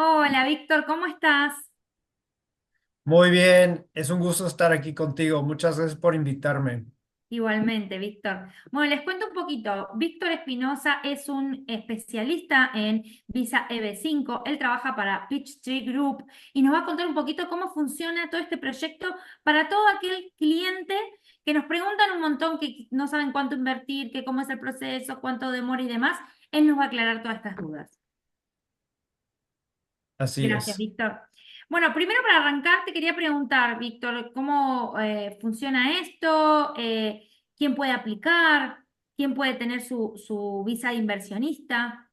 Hola, Víctor, ¿cómo estás? Muy bien, es un gusto estar aquí contigo. Muchas gracias por invitarme. Igualmente, Víctor. Bueno, les cuento un poquito. Víctor Espinosa es un especialista en Visa EB5. Él trabaja para Peachtree Group y nos va a contar un poquito cómo funciona todo este proyecto para todo aquel cliente que nos preguntan un montón, que no saben cuánto invertir, que cómo es el proceso, cuánto demora y demás. Él nos va a aclarar todas estas dudas. Así Gracias, es. Víctor. Bueno, primero para arrancar te quería preguntar, Víctor, ¿cómo funciona esto? ¿Quién puede aplicar? ¿Quién puede tener su visa de inversionista?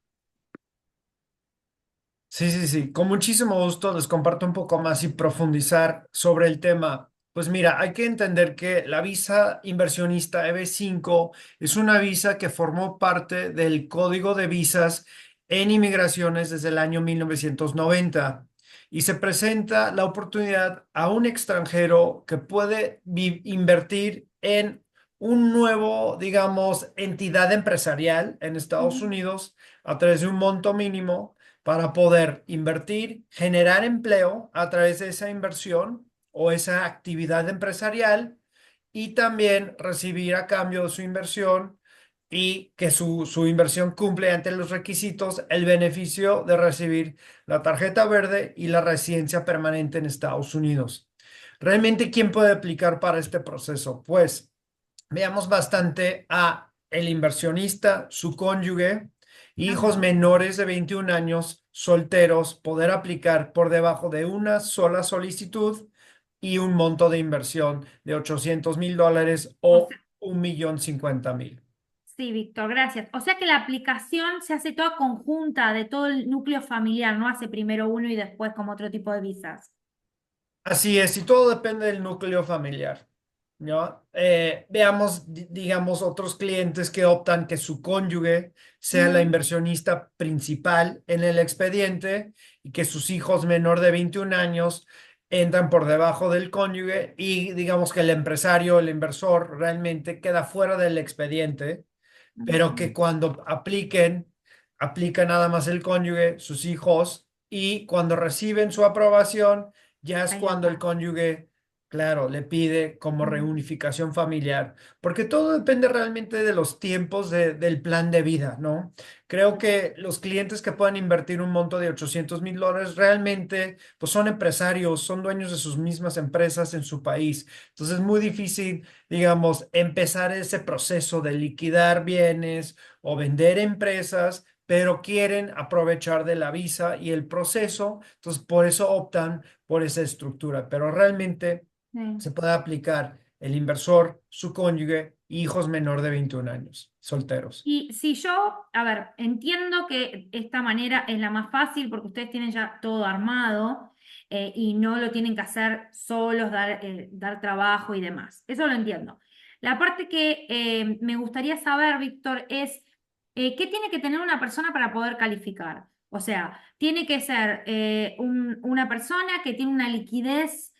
Sí, sí, sí. Con muchísimo gusto les comparto un poco más y profundizar sobre el tema. Pues mira, hay que entender que la visa inversionista EB5 es una visa que formó parte del Código de Visas en Inmigraciones desde el año 1990 y se presenta la oportunidad a un extranjero que puede invertir en un nuevo, digamos, entidad empresarial en Estados Ujú. Unidos a través de un monto mínimo para poder invertir, generar empleo a través de esa inversión o esa actividad empresarial y también recibir a cambio de su inversión y que su inversión cumple ante los requisitos el beneficio de recibir la tarjeta verde y la residencia permanente en Estados Unidos. ¿Realmente quién puede aplicar para este proceso? Pues veamos bastante a el inversionista, su cónyuge, hijos Ajá. menores de 21 años, solteros, poder aplicar por debajo de una sola solicitud y un monto de inversión de $800,000 O o sea, 1,050,000. sí, Víctor, gracias. O sea que la aplicación se hace toda conjunta de todo el núcleo familiar, no hace primero uno y después como otro tipo de visas. Así es, y todo depende del núcleo familiar, ¿no? Veamos, digamos, otros clientes que optan que su cónyuge sea la Ujú. inversionista principal en el expediente y que sus hijos menor de 21 años entran por debajo del cónyuge y digamos que el empresario, el inversor, realmente queda fuera del expediente, pero Ujú. que cuando aplica nada más el cónyuge, sus hijos, y cuando reciben su aprobación, ya es Ahí cuando el aparece. cónyuge, claro, le pide como Mm. reunificación familiar, porque todo depende realmente de los tiempos del plan de vida, ¿no? Creo que los clientes que puedan invertir un monto de $800,000 realmente, pues son empresarios, son dueños de sus mismas empresas en su país. Entonces es muy difícil, digamos, empezar ese proceso de liquidar bienes o vender empresas, pero quieren aprovechar de la visa y el proceso, entonces por eso optan por esa estructura, pero realmente Sí. se puede aplicar el inversor, su cónyuge, hijos menor de 21 años, solteros. Y si yo, a ver, entiendo que esta manera es la más fácil porque ustedes tienen ya todo armado y no lo tienen que hacer solos, dar trabajo y demás. Eso lo entiendo. La parte que me gustaría saber, Víctor, es ¿qué tiene que tener una persona para poder calificar? O sea, tiene que ser una persona que tiene una liquidez,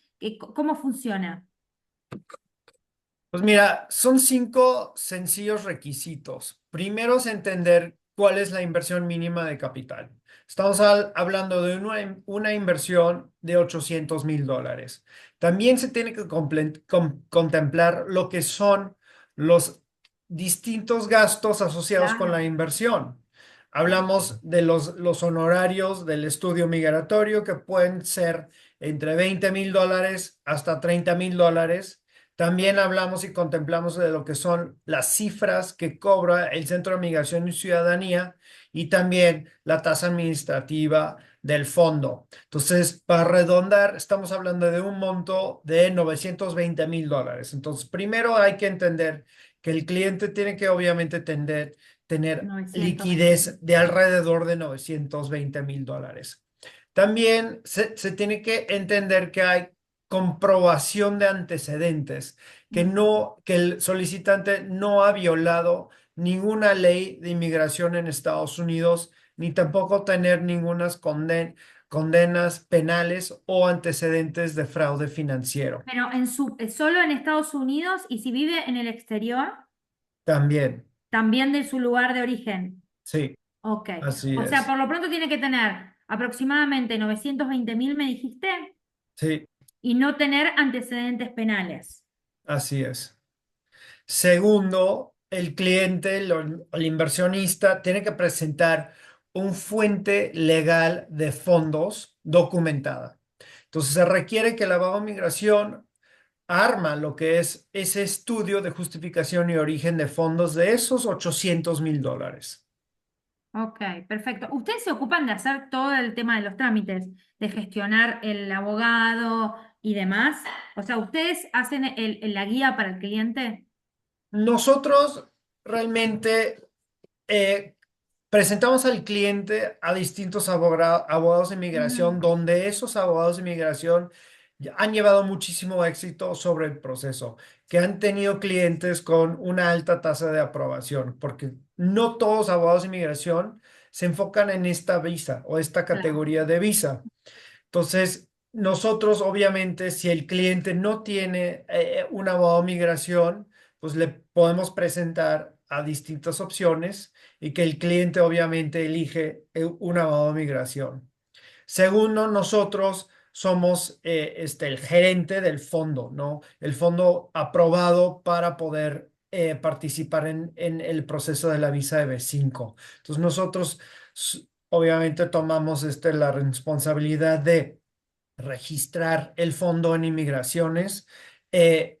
¿cómo funciona? Pues mira, son 5 sencillos requisitos. Primero es entender cuál es la inversión mínima de capital. Estamos hablando de una inversión de $800,000. También se tiene que contemplar lo que son los distintos gastos asociados con la Claro. inversión. Hablamos de los honorarios del estudio migratorio que pueden ser entre $20,000 hasta $30,000. También hablamos y contemplamos de lo que son las cifras que cobra el Centro de Migración y Ciudadanía y también la tasa administrativa del fondo. Entonces, para redondar, estamos hablando de un monto de $920,000. Entonces, primero hay que entender que el cliente tiene que obviamente tener 920. liquidez de alrededor de $920,000. También se tiene que entender que hay comprobación de antecedentes, Ujú. que el solicitante no ha violado ninguna ley de inmigración en Estados Unidos, ni tampoco tener ninguna condenas penales o antecedentes de fraude financiero. Pero solo en Estados Unidos y si vive en el exterior, También, también de su lugar de origen. sí, Ok. así O sea, es. por lo pronto tiene que tener aproximadamente 920.000, me dijiste, Sí, y no tener antecedentes penales. así es. Segundo, el cliente, el inversionista, tiene que presentar un fuente legal de fondos documentada. Entonces, se requiere que el abogado de migración arma lo que es ese estudio de justificación y origen de fondos de esos $800,000. Ok, perfecto. ¿Ustedes se ocupan de hacer todo el tema de los trámites, de gestionar el abogado y demás? O sea, ¿ustedes hacen la guía para el cliente? Nosotros realmente eh, presentamos al cliente a distintos abogados de inmigración, Mm, donde esos abogados de inmigración ya han llevado muchísimo éxito sobre el proceso, que han tenido clientes con una alta tasa de aprobación, porque no todos los abogados de inmigración se enfocan en esta visa o esta claro. categoría de visa. Entonces, nosotros obviamente, si el cliente no tiene un abogado de migración, pues le podemos presentar a distintas opciones y que el cliente obviamente elige un abogado de migración. Segundo, nosotros somos el gerente del fondo, ¿no? El fondo aprobado para poder participar en el proceso de la visa de B5. Entonces, nosotros obviamente tomamos la responsabilidad de registrar el fondo en inmigraciones, eh,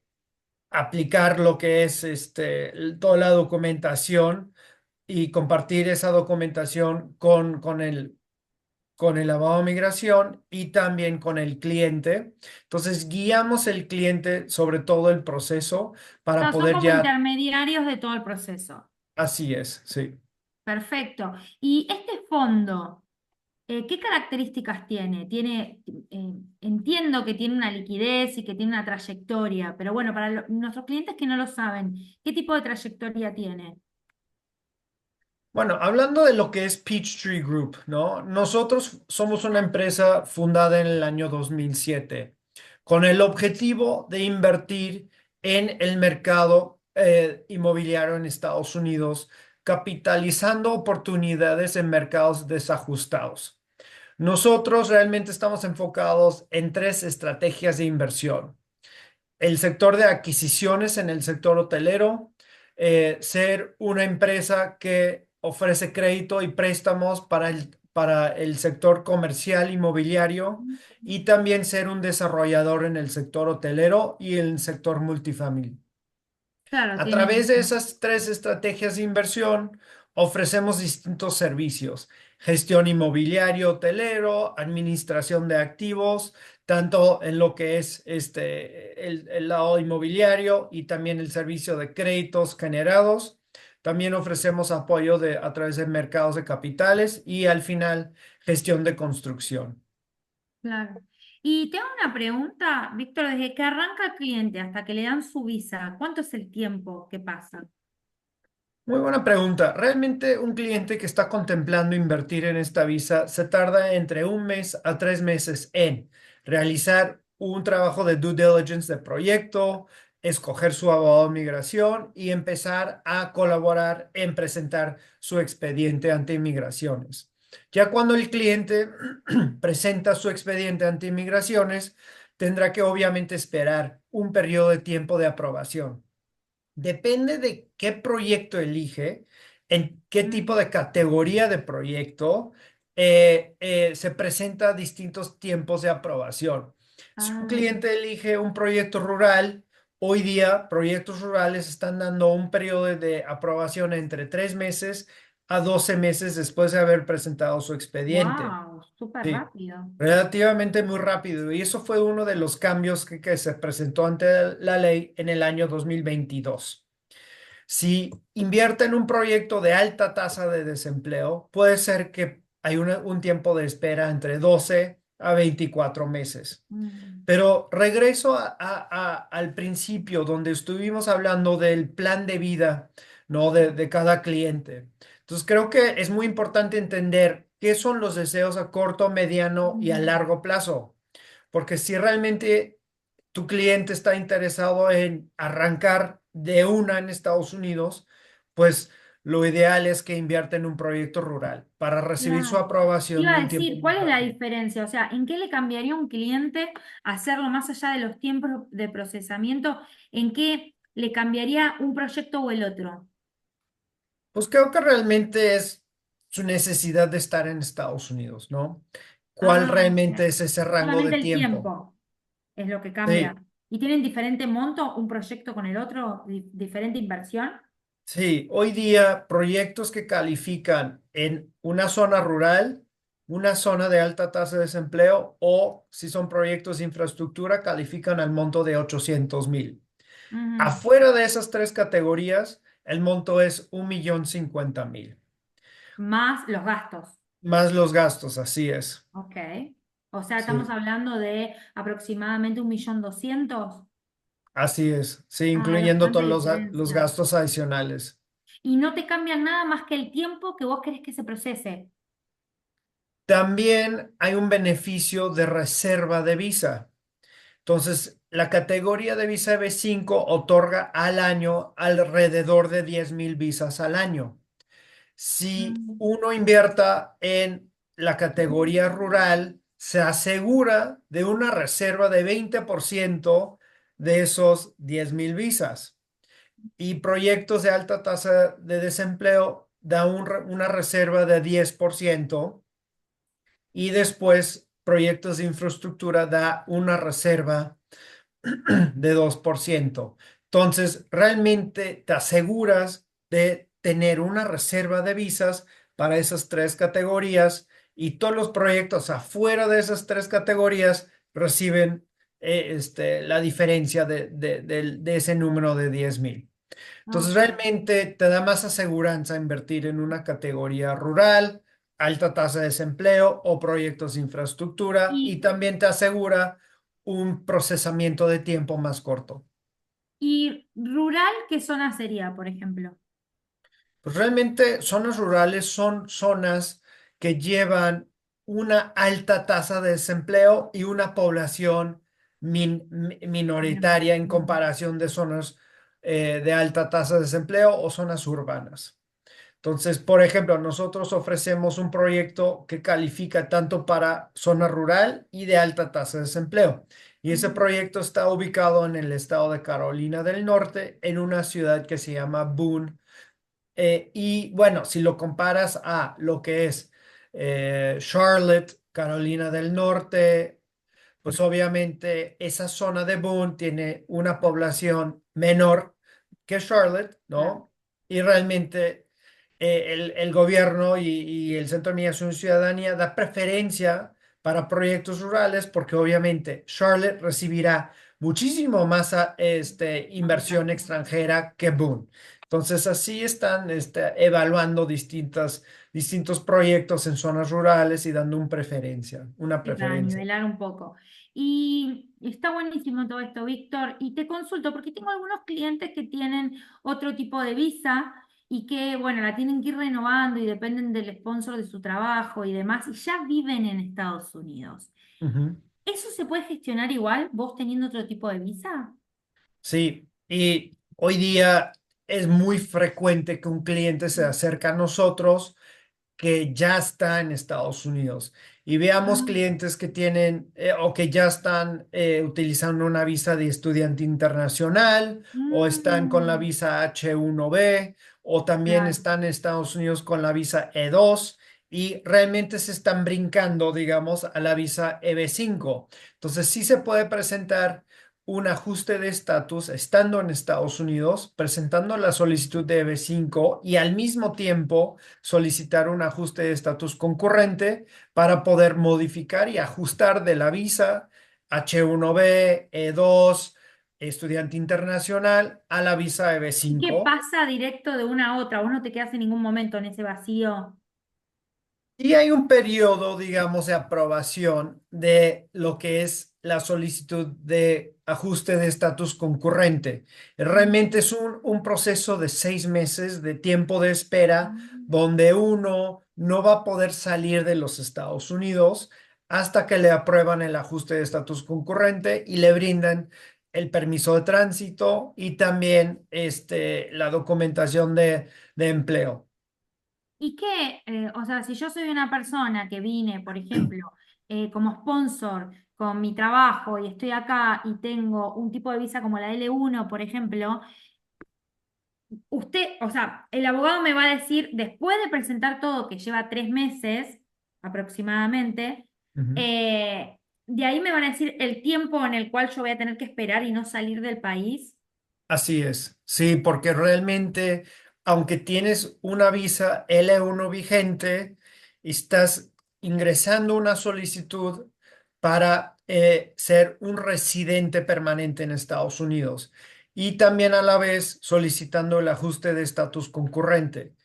aplicar lo que es toda la documentación y compartir esa documentación con el abogado de migración y también con el cliente. Entonces, guiamos el cliente sobre todo el proceso O para sea, son poder como ya, intermediarios de todo el proceso. así es, sí. Perfecto. ¿Y este fondo, qué características tiene? Entiendo que tiene una liquidez y que tiene una trayectoria, pero bueno, para nuestros clientes que no lo saben, ¿qué tipo de trayectoria tiene? Bueno, hablando de lo que es Peachtree Group, ¿no? Nosotros somos una empresa fundada en el año 2007 con el objetivo de invertir en el mercado inmobiliario en Estados Unidos, capitalizando oportunidades en mercados desajustados. Nosotros realmente estamos enfocados en tres estrategias de inversión: el sector de adquisiciones en el sector hotelero, ser una empresa que ofrece crédito y préstamos para el sector comercial inmobiliario, y también ser un desarrollador en el sector hotelero y en el sector multifamiliar. Claro, A través tiene. de esas tres estrategias de inversión, ofrecemos distintos servicios: gestión inmobiliario, hotelero, administración de activos, tanto en lo que es el lado inmobiliario y también el servicio de créditos generados. También ofrecemos apoyo a través de mercados de capitales y al final gestión de construcción. Claro. Y tengo una pregunta, Víctor, desde que arranca el cliente hasta que le dan su visa, ¿cuánto es el tiempo que pasa? Muy buena pregunta. Realmente un cliente que está contemplando invertir en esta visa se tarda entre 1 mes a 3 meses en realizar un trabajo de due diligence de proyecto, escoger su abogado de migración y empezar a colaborar en presentar su expediente ante inmigraciones. Ya cuando el cliente presenta su expediente ante inmigraciones, tendrá que obviamente esperar un periodo de tiempo de aprobación. Depende de qué proyecto elige, en qué tipo Mm. de categoría de proyecto, se presenta distintos tiempos de aprobación. Si un Ah, cliente elige un proyecto rural, hoy día proyectos rurales están dando un periodo de aprobación entre 3 meses a 12 meses después de haber presentado su expediente. wow, súper Sí, rápido. relativamente muy rápido. Y eso fue uno de los cambios que se presentó ante la ley en el año 2022. Si invierte en un proyecto de alta tasa de desempleo, puede ser que hay un tiempo de espera entre 12 a 24 meses. Mm, Pero regreso al principio, donde estuvimos hablando del plan de vida, ¿no? De cada cliente. Entonces, creo que es muy importante entender qué son los deseos a corto, mediano y a mm, largo plazo. Porque si realmente tu cliente está interesado en arrancar de una en Estados Unidos, pues lo ideal es que invierta en un proyecto rural para recibir su Claro. Te aprobación iba en a un tiempo decir, más ¿cuál es la rápido. diferencia? O sea, ¿en qué le cambiaría a un cliente hacerlo más allá de los tiempos de procesamiento? ¿En qué le cambiaría un proyecto o el otro? Pues creo que realmente es su necesidad de estar en Estados Unidos, ¿no? ¿Cuál Ah, realmente ok. es ese rango de Solamente el tiempo? tiempo es lo que cambia. Sí, ¿Y tienen diferente monto un proyecto con el otro? ¿Diferente inversión? sí. Hoy día, proyectos que califican en una zona rural, una zona de alta tasa de desempleo o si son proyectos de infraestructura, califican al monto de 800,000. Ujú. Afuera de esas tres categorías, el monto es 1,050,000, Más los gastos. más los gastos, así es. Ok. O sea, estamos Sí, hablando de aproximadamente 1.200.000. así es. Sí, Ah, hay incluyendo bastante todos los diferencia. gastos adicionales. Y no te cambian nada más que el tiempo que vos querés que se procese. También hay un beneficio de reserva de visa. Entonces, la categoría de visa B5 otorga al año alrededor de 10,000 visas al año. Si Mm. uno invierta en la categoría rural, se asegura de una reserva de 20% de esos 10,000 visas. Y proyectos de alta tasa de desempleo da una reserva de 10% y después proyectos de infraestructura da una reserva de 2%. Entonces, realmente te aseguras de tener una reserva de visas para esas tres categorías y todos los proyectos afuera de esas tres categorías reciben la diferencia de ese número de 10,000. Entonces, Ok. realmente te da más aseguranza invertir en una categoría rural, alta tasa de desempleo o proyectos de infraestructura y Y, también te asegura un procesamiento de tiempo más corto. y rural, ¿qué zona sería, por ejemplo? Pues realmente zonas rurales son zonas que llevan una alta tasa de desempleo y una población Bien, minoritaria en bien. comparación de zonas de alta tasa de desempleo o zonas urbanas. Entonces, por ejemplo, nosotros ofrecemos un proyecto que califica tanto para zona rural y de alta tasa de desempleo. Y ese Mm, proyecto está ubicado en el estado de Carolina del Norte, en una ciudad que se llama Boone. Y bueno, si lo comparas a lo que es Charlotte, Carolina del Norte, pues obviamente esa zona de Boone tiene una población menor que Charlotte, claro. ¿no? Y realmente el gobierno y el Centro de Migración y Ciudadanía da preferencia para proyectos rurales porque obviamente Charlotte recibirá muchísimo más inversión Aplicación. extranjera que Boone. Entonces así están evaluando distintos proyectos en zonas rurales y dando una Sí, para preferencia. nivelar un poco. Y está buenísimo todo esto, Víctor. Y te consulto, porque tengo algunos clientes que tienen otro tipo de visa y que, bueno, la tienen que ir renovando y dependen del sponsor de su trabajo y demás, y ya viven en Estados Unidos. Ujú. ¿Eso se puede gestionar igual, vos teniendo otro tipo de visa? Sí, y hoy día es muy frecuente que un cliente se acerque a nosotros que ya está en Estados Unidos y veamos Ah, clientes que tienen o que ya están utilizando una visa de estudiante internacional o están con la mm, visa H1B o también claro. están en Estados Unidos con la visa E2 y realmente se están brincando, digamos, a la visa EB5. Entonces sí se puede presentar un ajuste de estatus estando en Estados Unidos, presentando la solicitud de EB5 y al mismo tiempo solicitar un ajuste de estatus concurrente para poder modificar y ajustar de la visa H1B, E2, estudiante internacional a la visa ¿Y qué EB5. pasa directo de una a otra? Vos no te quedás en ningún momento en ese vacío. Y hay un periodo, digamos, de aprobación de lo que es la solicitud de ajuste de estatus concurrente. Mm. Realmente es un proceso de 6 meses de tiempo de espera Ah, donde uno no va a poder salir de los Estados Unidos hasta que le aprueban el ajuste de estatus concurrente y le brindan el permiso de tránsito y también la documentación de empleo. ¿Y qué? O sea, si yo soy una persona que vine, por ejemplo, como sponsor con mi trabajo y estoy acá y tengo un tipo de visa como la L1, por ejemplo, usted, o sea, el abogado me va a decir, después de presentar todo, que lleva 3 meses aproximadamente, Ujú. eh, de ahí me van a decir el tiempo en el cual yo voy a tener que esperar y no salir del país. Así es, sí, porque realmente, aunque tienes una visa L1 vigente, estás ingresando una solicitud para ser un residente permanente en Estados Unidos y también a la vez solicitando el ajuste de estatus concurrente.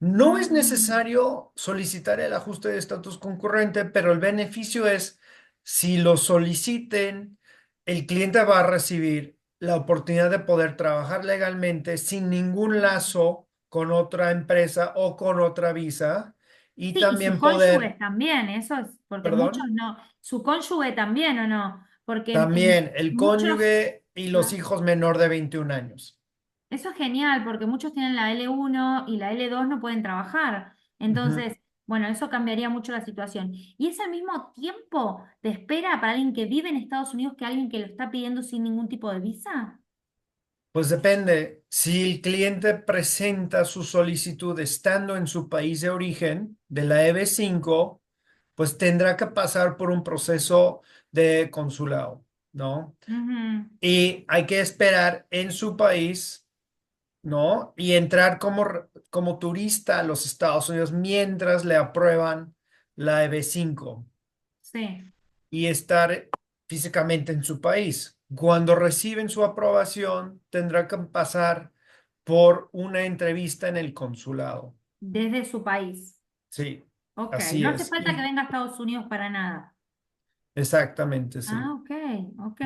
No es Mm. necesario solicitar el ajuste de estatus concurrente, pero el beneficio es si lo soliciten, el cliente va a recibir la oportunidad de poder trabajar legalmente sin ningún lazo con otra empresa o con otra visa y Sí, y sus también poder, cónyuges también, eso es, porque muchos perdón, no, su cónyuge también o no, porque en también el muchos, cónyuge y los ah, hijos menor de 21 años. eso es genial, porque muchos tienen la L1 y la L2 no pueden trabajar. Ujú. Entonces, bueno, eso cambiaría mucho la situación. ¿Y es al mismo tiempo de espera para alguien que vive en Estados Unidos que alguien que lo está pidiendo sin ningún tipo de visa? Pues depende. Si el cliente presenta su solicitud estando en su país de origen de la EB5, pues tendrá que pasar por un proceso de consulado, ¿no? Ujú. Y hay que esperar en su país, ¿no? Y entrar como turista a los Estados Unidos mientras le aprueban la EB5 Sí, y estar físicamente en su país. Cuando reciben su aprobación, tendrá que pasar por una entrevista en el consulado. desde su país. Sí, Ok, así no hace es. falta que Y venga a Estados Unidos para nada. exactamente, Ah, sí. ok, ok.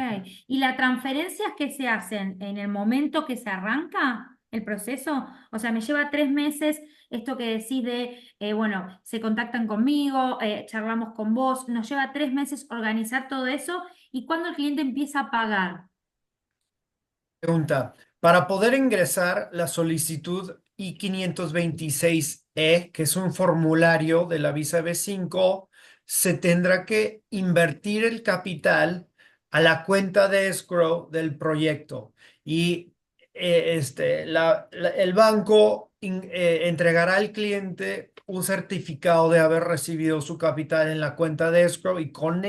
¿Y las transferencias que se hacen en el momento que se arranca el proceso? O sea, me lleva 3 meses esto que decís de, bueno, se contactan conmigo, charlamos con vos, nos lleva 3 meses organizar todo eso y cuando el cliente empieza a pagar. Pregunta, para poder ingresar la solicitud I-526E, que es un formulario de la visa B5, se tendrá que invertir el capital a la cuenta de escrow del proyecto y el banco entregará al cliente un certificado de haber recibido su capital en la cuenta de escrow y con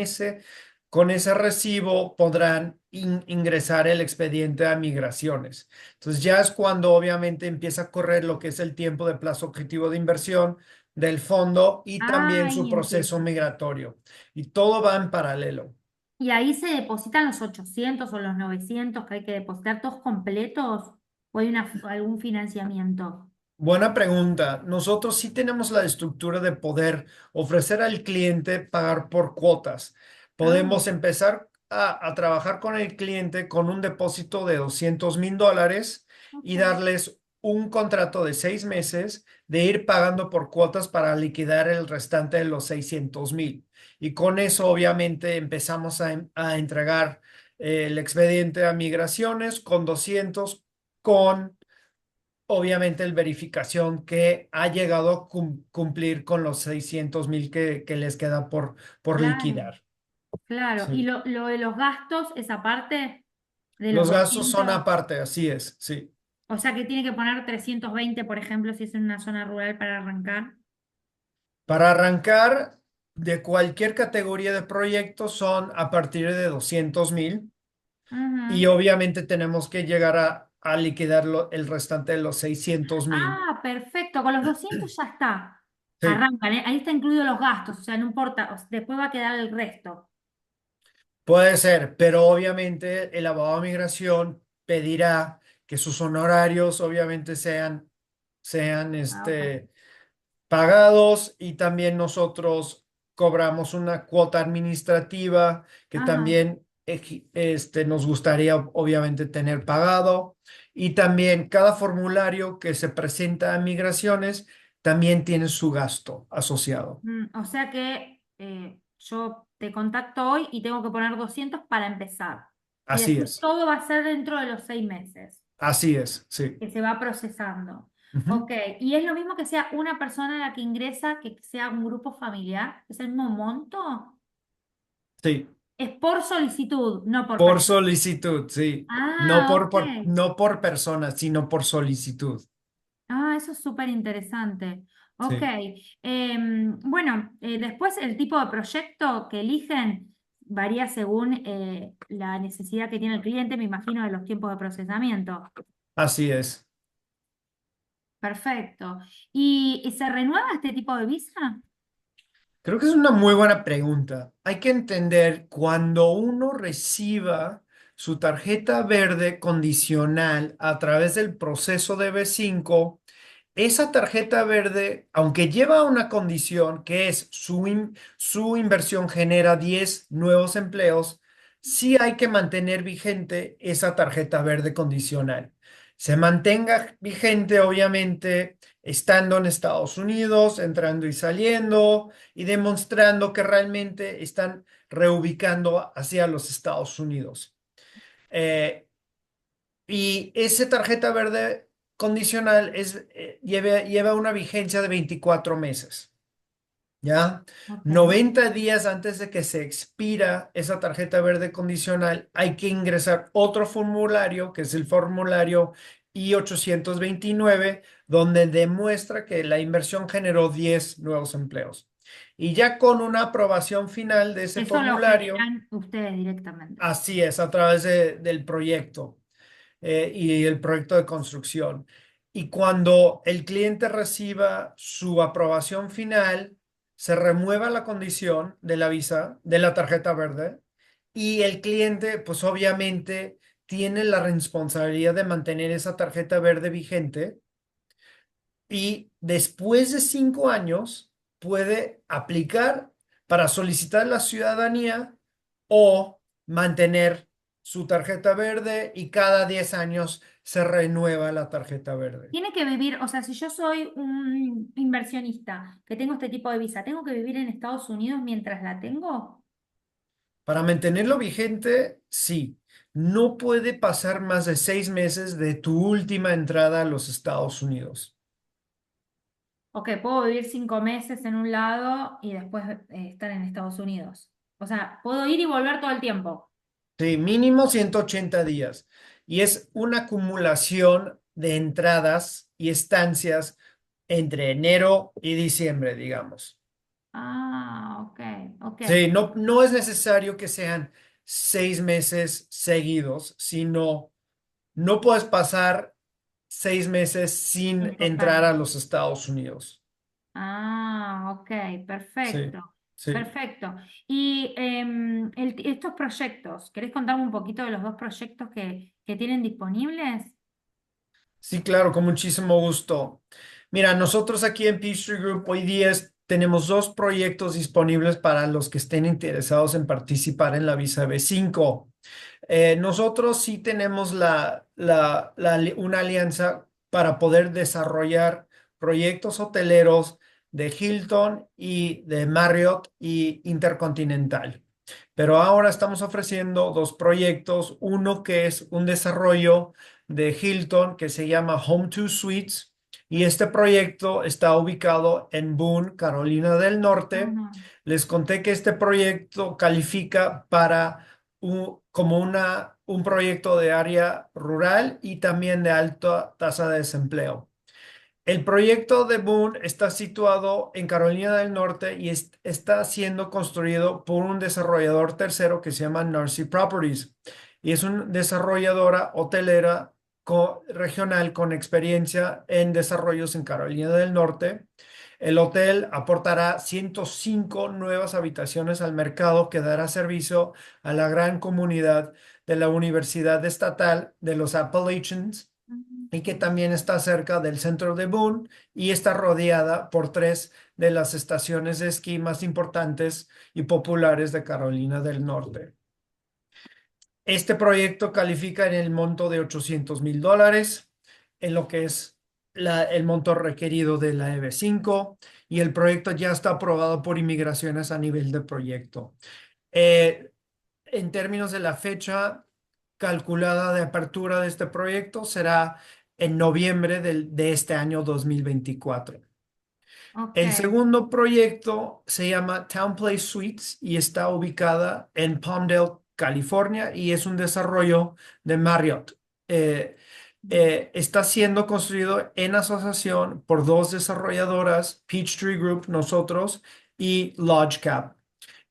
ese recibo podrán ingresar el expediente a migraciones. Entonces ya es cuando obviamente empieza a correr lo que es el tiempo de plazo objetivo de inversión del fondo y también su Ahí proceso empieza. migratorio. Y todo va en paralelo. ¿Y ahí se depositan los 800 o los 900 que hay que depositar todos completos? ¿O hay algún financiamiento? Buena pregunta. Nosotros sí tenemos la estructura de poder ofrecer al cliente pagar por cuotas. Ah, Podemos empezar a trabajar con el cliente con un depósito de $200,000 y ok. darles un contrato de 6 meses de ir pagando por cuotas para liquidar el restante de los 600,000. Y con eso obviamente empezamos a entregar el expediente a migraciones con 200 con obviamente el verificación que ha llegado a cumplir con los 600,000 que les queda por Claro. liquidar. Claro, y Sí. lo de los gastos, esa parte de los Los gastos son 200, aparte, así es, sí. o sea que tiene que poner 320, por ejemplo, si es en una zona rural para arrancar. Para arrancar de cualquier categoría de proyecto son a partir de 200,000 y Ujú. obviamente tenemos que llegar a liquidar el restante de los 600,000. Ah, perfecto, con los 200 ya está. Sí. Arrancan, ¿eh? Ahí está incluido los gastos, o sea, no importa, después va a quedar el resto. Puede ser, pero obviamente el abogado de migración pedirá que sus honorarios obviamente sean Ah, ok. pagados y también nosotros cobramos una cuota administrativa que Ajá. también nos gustaría obviamente tener pagado y también cada formulario que se presenta a migraciones también tiene su gasto asociado. O sea que yo te contacto hoy y tengo que poner 200 para empezar. Y Así después es, todo va a ser dentro de los 6 meses, así es, sí. que se va procesando. Ujú. Ok, y es lo mismo que sea una persona la que ingresa, que sea un grupo familiar, ¿es el mismo monto? Sí, Es por solicitud, no por por persona. solicitud, sí. No Ah, por, ok. no por persona, sino por solicitud. Ah, eso es súper interesante. Ok. Sí, Bueno, después el tipo de proyecto que eligen varía según la necesidad que tiene el cliente, me imagino, de los tiempos de procesamiento. así es. Perfecto. Y se renueva este tipo de visa? Creo que es una muy buena pregunta. Hay que entender cuando uno reciba su tarjeta verde condicional a través del proceso de B5. Esa tarjeta verde, aunque lleva una condición que es su inversión genera 10 nuevos empleos, sí hay que mantener vigente esa tarjeta verde condicional. Se mantenga vigente, obviamente, estando en Estados Unidos, entrando y saliendo y demostrando que realmente están reubicando hacia los Estados Unidos. Eh, y esa tarjeta verde condicional lleva una vigencia de 24 meses, ¿ya? Ok. 90 días antes de que se expira esa tarjeta verde condicional, hay que ingresar otro formulario, que es el formulario I-829, donde demuestra que la inversión generó 10 nuevos empleos. Y ya con una aprobación final de ese Eso lo formulario, generan ustedes directamente. así es, a través del proyecto y el proyecto de construcción. Y cuando el cliente reciba su aprobación final, se remueva la condición de la visa, de la tarjeta verde, y el cliente, pues obviamente, tiene la responsabilidad de mantener esa tarjeta verde vigente y después de 5 años puede aplicar para solicitar la ciudadanía o mantener su tarjeta verde y cada 10 años se renueva la tarjeta verde. Tiene que vivir, o sea, si yo soy un inversionista que tengo este tipo de visa, ¿tengo que vivir en Estados Unidos mientras la tengo? Para mantenerlo vigente, sí. No puede pasar más de 6 meses de tu última entrada a los Estados Unidos. Ok, puedo vivir 5 meses en un lado y después estar en Estados Unidos. O sea, puedo ir y volver todo el tiempo. Sí, mínimo 180 días. Y es una acumulación de entradas y estancias entre enero y diciembre, digamos. Ah, ok, ok. Sí, no, no es necesario que sean 6 meses seguidos, sino no puedes pasar 6 meses sin En entrar total. a los Estados Unidos. Ah, ok, Sí, perfecto, sí. perfecto. Y estos proyectos, ¿querés contarme un poquito de los dos proyectos que tienen disponibles? Sí, claro, con muchísimo gusto. Mira, nosotros aquí en Peachtree Group hoy día tenemos dos proyectos disponibles para los que estén interesados en participar en la visa B5. Nosotros sí tenemos una alianza para poder desarrollar proyectos hoteleros de Hilton y de Marriott y Intercontinental. Pero ahora estamos ofreciendo dos proyectos, uno que es un desarrollo de Hilton que se llama Home 2 Suites y este proyecto está ubicado en Boone, Carolina del Norte. Ajá. Les conté que este proyecto califica para como un proyecto de área rural y también de alta tasa de desempleo. El proyecto de Boone está situado en Carolina del Norte y está siendo construido por un desarrollador tercero que se llama Narcy Properties. Y es una desarrolladora hotelera regional con experiencia en desarrollos en Carolina del Norte. El hotel aportará 105 nuevas habitaciones al mercado que dará servicio a la gran comunidad de la Universidad Estatal de los Appalachians y que también está cerca del centro de Boone y está rodeada por tres de las estaciones de esquí más importantes y populares de Carolina del Norte. Este proyecto califica en el monto de $800,000, en lo que es el monto requerido de la EB5, y el proyecto ya está aprobado por inmigraciones a nivel de proyecto. Eh, en términos de la fecha, calculada de apertura de este proyecto será en noviembre de este año 2024. Ok. El segundo proyecto se llama Town Place Suites y está ubicada en Palmdale, California, y es un desarrollo de Marriott. Eh, Está siendo construido en asociación por dos desarrolladoras, Peachtree Group, nosotros, y LodgeCap.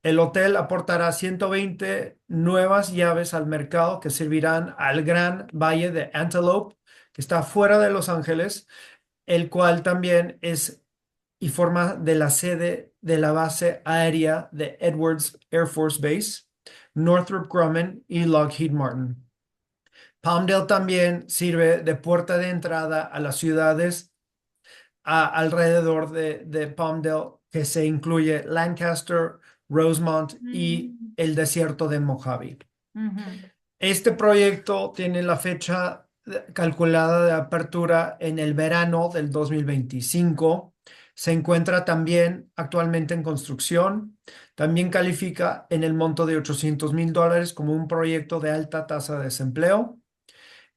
El hotel aportará 120 nuevas llaves al mercado que servirán al Gran Valle de Antelope, que está fuera de Los Ángeles, el cual también es y forma de la sede de la base aérea de Edwards Air Force Base, Northrop Grumman y Lockheed Martin. Palmdale también sirve de puerta de entrada a las ciudades alrededor de Palmdale, que se incluye Lancaster, Rosemont y Mm, el desierto de Mojave. ujú. Este proyecto tiene la fecha calculada de apertura en el verano del 2025. Se encuentra también actualmente en construcción. También califica en el monto de $800,000 como un proyecto de alta tasa de desempleo.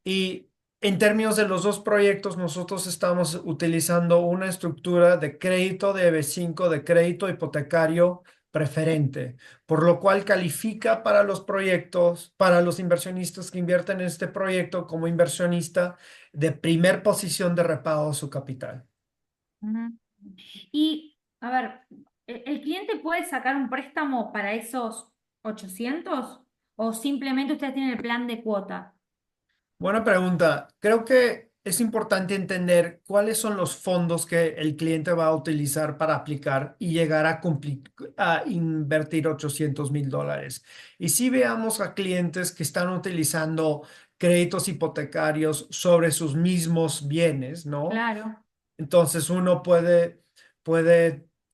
Y en términos de los dos proyectos, nosotros estamos utilizando una estructura de crédito de EB5, de crédito hipotecario preferente, por lo cual califica para los proyectos, para los inversionistas que invierten en este proyecto como inversionista de primer posición de repago de su capital. Ujú. Y, a ver, ¿el cliente puede sacar un préstamo para esos 800 o simplemente ustedes tienen el plan de cuota? Buena pregunta. Creo que es importante entender cuáles son los fondos que el cliente va a utilizar para aplicar y llegar a invertir $800,000. Y si veamos a clientes que están utilizando créditos hipotecarios sobre sus mismos bienes, ¿no? Claro. Entonces uno puede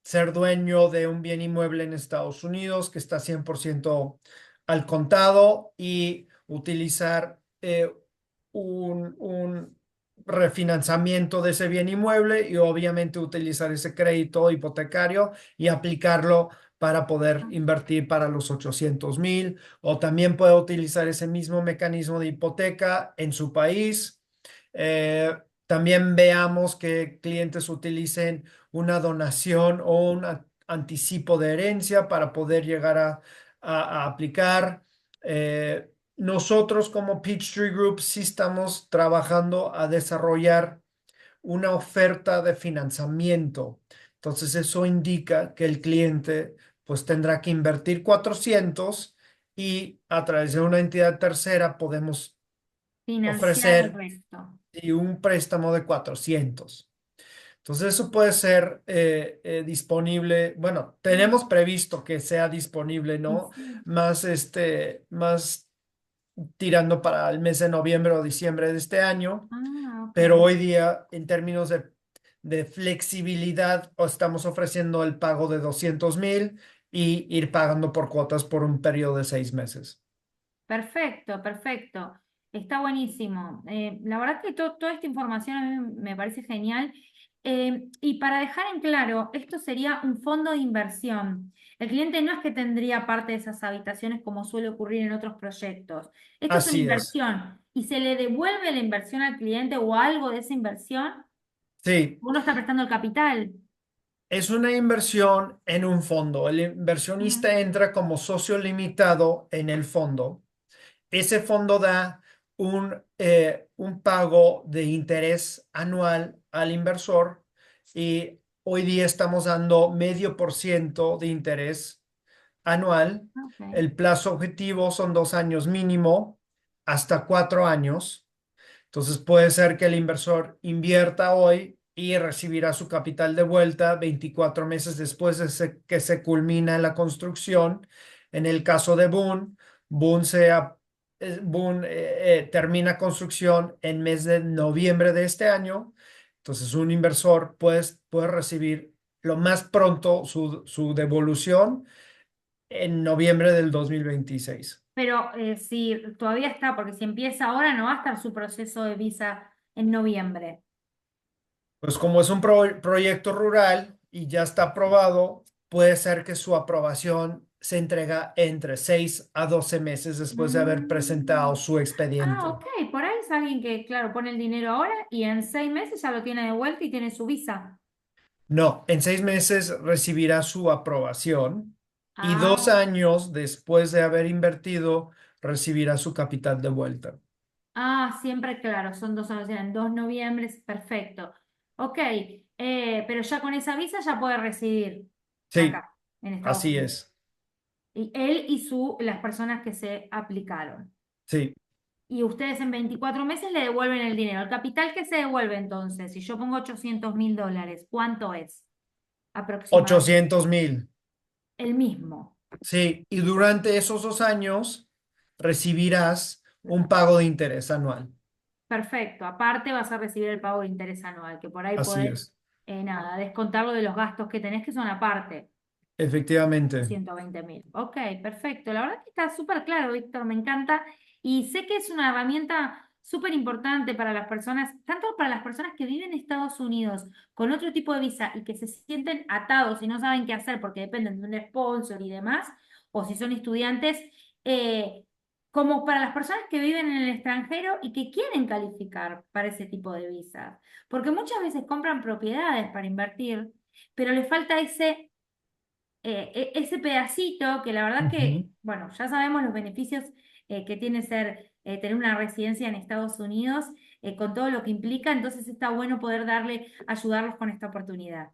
ser dueño de un bien inmueble en Estados Unidos que está 100% al contado y utilizar un refinanciamiento de ese bien inmueble y obviamente utilizar ese crédito hipotecario y aplicarlo para poder invertir para los 800,000, o también puede utilizar ese mismo mecanismo de hipoteca en su país. Eh, También veamos que clientes utilicen una donación o un anticipo de herencia para poder llegar a aplicar. Nosotros como Peachtree Group sí estamos trabajando a desarrollar una oferta de financiamiento. Entonces eso indica que el cliente pues tendrá que invertir 400 y a través de una entidad tercera podemos Financiar el ofrecer resto. un préstamo de 400. Entonces eso puede ser disponible, bueno, Mm, tenemos previsto que sea disponible, y ¿no? sí. Más tirando para el mes de noviembre o diciembre de este año, Ah, ok. pero hoy día en términos de flexibilidad estamos ofreciendo el pago de 200,000 y ir pagando por cuotas por un periodo de 6 meses. Perfecto, perfecto. Está buenísimo. La verdad que toda esta información a mí me parece genial. Y para dejar en claro, esto sería un fondo de inversión. El cliente no es que tendría parte de esas habitaciones como suele ocurrir en otros proyectos. Esto es una Así es. inversión y se le devuelve la inversión al cliente o algo de esa inversión. Sí, Uno está prestando el capital. es una inversión en un fondo. El Mm, inversionista entra como socio limitado en el fondo. Ese fondo da un pago de interés anual al inversor y hoy día estamos dando 0,5% de interés anual. ok. El plazo objetivo son 2 años mínimo, hasta 4 años. Entonces puede ser que el inversor invierta hoy y recibirá su capital de vuelta 24 meses después que se culmina la construcción. En el caso de Boone termina construcción en mes de noviembre de este año. Entonces un inversor puede recibir lo más pronto su devolución en noviembre del 2026. Pero si todavía está, porque si empieza ahora no va a estar su proceso de visa en noviembre. Pues como es un proyecto rural y ya está aprobado, puede ser que su aprobación se entrega entre 6 a 12 meses después de haber presentado Mm. su Ah, expediente. ok, por ahí es alguien que, claro, pone el dinero ahora y en 6 meses ya lo tiene de vuelta y tiene su visa. No, en 6 meses recibirá su aprobación y dos Ah, años después de haber invertido recibirá su capital de vuelta. siempre claro, son 2 años, en 2 noviembre, perfecto. Ok, pero ya con esa visa ya puede residir Sí, acá, en Estados así Unidos. es. Y él y las personas que se aplicaron. Sí, Y ustedes en 24 meses le devuelven el dinero. El capital que se devuelve entonces, si yo pongo $800.000, ¿cuánto es aproximadamente? 800,000. El mismo. Sí, y durante esos 2 años recibirás un pago de interés anual. Perfecto. Aparte vas a recibir el pago de interés anual, que por ahí Así podés, es, nada, descontarlo de los gastos que tenés, que son aparte. efectivamente. 120.000. Ok, perfecto. La verdad que está súper claro, Víctor, me encanta. Y sé que es una herramienta súper importante para las personas, tanto para las personas que viven en Estados Unidos con otro tipo de visa y que se sienten atados y no saben qué hacer porque dependen de un sponsor y demás, o si son estudiantes, eh, como para las personas que viven en el extranjero y que quieren calificar para ese tipo de visas. Porque muchas veces compran propiedades para invertir, pero les falta ese pedacito que la verdad Ujú. que, bueno, ya sabemos los beneficios que tiene tener una residencia en Estados Unidos, con todo lo que implica, entonces está bueno poder ayudarlos con esta oportunidad.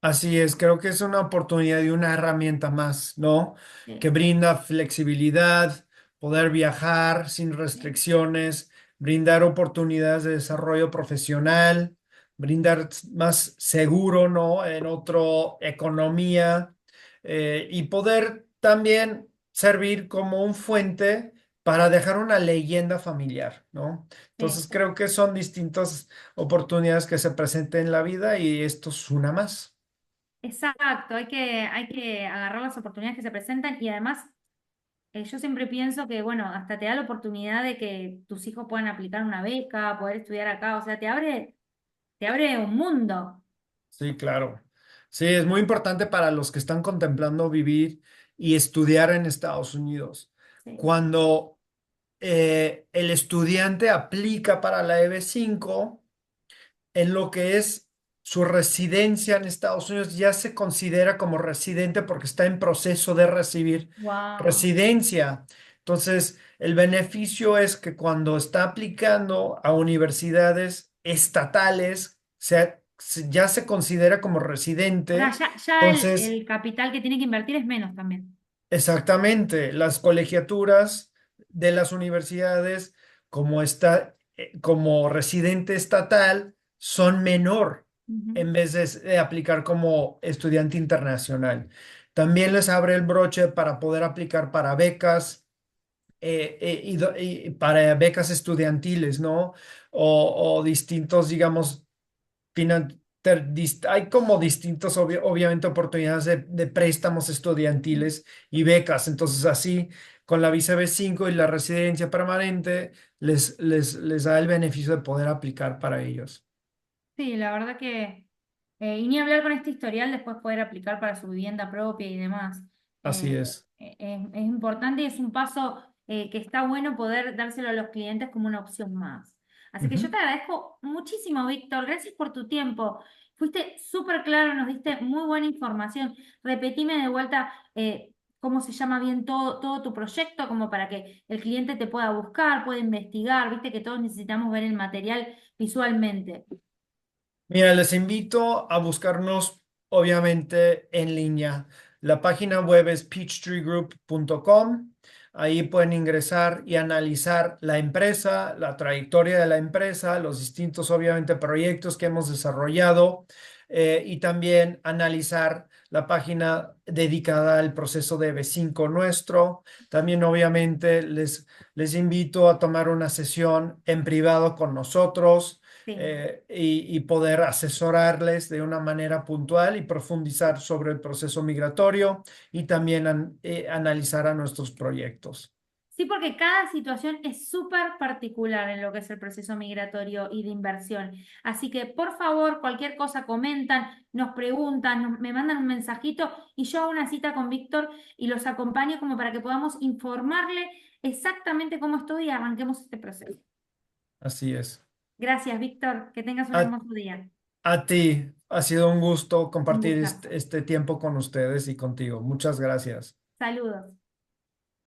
Así es, creo que es una oportunidad y una herramienta más, ¿no? Que Sí, brinda flexibilidad, poder viajar sin sí. restricciones, brindar oportunidades de desarrollo profesional, brindar más seguro, ¿no? En otra economía, y poder también servir como un fuente para dejar una leyenda familiar, ¿no? Sí. Entonces creo que son distintas oportunidades que se presentan en la vida y esto es una más. Exacto, hay que agarrar las oportunidades que se presentan y además yo siempre pienso que, bueno, hasta te da la oportunidad de que tus hijos puedan aplicar una beca, poder estudiar acá, o sea, te abre un mundo. Sí, claro. Sí, es muy importante para los que están contemplando vivir y estudiar en Estados Unidos. Sí. Cuando el estudiante aplica para la EB5, en lo que es su residencia en Estados Unidos, ya se considera como residente porque está en proceso de recibir Wow. residencia. Entonces, el beneficio es que cuando está aplicando a universidades estatales, ya se considera como Ahora residente. ya Entonces, el capital que tiene que invertir es menos también. exactamente, las colegiaturas de las universidades como residente estatal son menor Ujú. en vez de aplicar como estudiante internacional. También les abre el broche para poder aplicar para becas, y para becas estudiantiles, ¿no? O distintos, digamos, hay como distintos, obviamente, oportunidades de préstamos estudiantiles y becas. Entonces, así, con la visa B5 y la residencia permanente, les da el beneficio de poder aplicar para ellos. Sí, la verdad que, y ni hablar con este historial, después poder aplicar para su vivienda propia y demás. Así Eh, es. es importante y es un paso que está bueno poder dárselo a los clientes como una opción más. Así que yo Ujú. te agradezco muchísimo, Víctor. Gracias por tu tiempo. Fuiste súper claro, nos diste muy buena información. Repetime de vuelta cómo se llama bien todo tu proyecto, como para que el cliente te pueda buscar, pueda investigar. Viste que todos necesitamos ver el material visualmente. Mira, les invito a buscarnos, obviamente, en línea. La página web es peachtreegroup.com. Ahí pueden ingresar y analizar la empresa, la trayectoria de la empresa, los distintos, obviamente, proyectos que hemos desarrollado, y también analizar la página dedicada al proceso de B5 nuestro. También, obviamente, les invito a tomar una sesión en privado con nosotros, Sí. y poder asesorarles de una manera puntual y profundizar sobre el proceso migratorio y también analizar a nuestros proyectos. Sí, porque cada situación es súper particular en lo que es el proceso migratorio y de inversión. Así que, por favor, cualquier cosa comentan, nos preguntan, me mandan un mensajito y yo hago una cita con Víctor y los acompaño como para que podamos informarle exactamente cómo estoy y arranquemos este proceso. Así es. Gracias, Víctor. Que tengas un A, hermoso día. a ti, ha sido un gusto Un compartir gustazo. este tiempo con ustedes y contigo. Muchas gracias. Saludos.